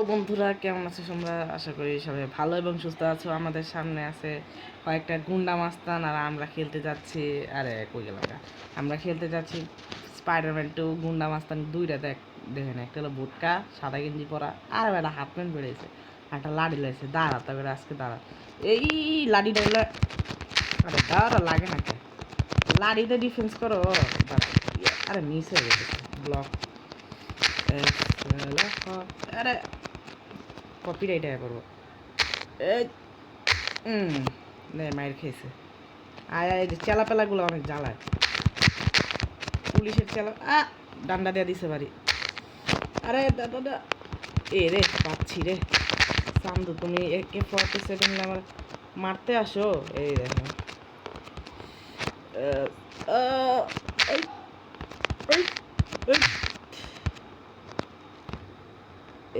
তো বন্ধুরা কেমন আছো তোমরা? আশা করি সবাই ভালো এবং সুস্থ আছো। আমাদের সামনে আছে কয়েকটা গুন্ডা মাস্তান আর আমরা খেলতে যাচ্ছি। আরে কই গেলাম? আমরা খেলতে যাচ্ছি স্পাইডারম্যান 2 গুন্ডা মাস্তান দুইটা। দেখেন, একটা হলো বুটকা সাদা গেঞ্জি পরা, আর একটা হাফ প্যান্ট বেড়েছে, একটা লাঠি লাইছে। দাঁড়া, তবে আজকে দাঁড়া। এই লাঠিটা হলো, আরে দাঁড়া, লাগে না কে? লাঠিতে ডিফেন্স করো। দাঁড়া, আরে মিস হয়ে গেছে। ব্লক। আরে কপিরাইট আয়া করবো। এই নে মায়ের খেয়েছে। আয় আয়, চেলাপেলাগুলো অনেক জ্বালায়। পুলিশের চেলা ডান্ডা দিয়ে দিছে বাড়ি। আরে দাদা, এ রে পাচ্ছি রে। সামদু, তুমি AK-47 আমার মারতে আসো? এই দেখো,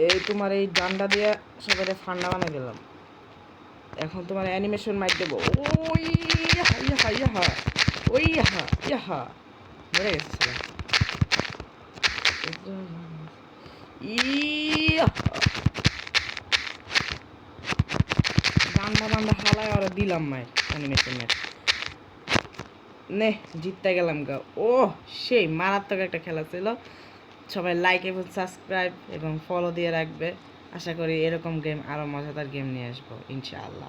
এই তোমার এই ডান্ডা দিয়ে সবাই ফান্ডা বানা গেলাম। এখন তোমার অ্যানিমেশন মাইক দেবো। ওই ইহা ইহা, ওই ইহা ইহা, মরে গেছে সবাই। বান্দা বান্দা হালায় ওরা দিলাম মাই অ্যানিমেশন ম্যাচ। নে জিততে গেলাম গা। ও সেই মারাত্মক একটা খেলা ছিল। সবাই লাইক এবং সাবস্ক্রাইব এবং ফলো দিয়ে রাখবে। আশা করি এরকম গেম, আরও মজাদার গেম নিয়ে আসবো ইনশাআল্লাহ।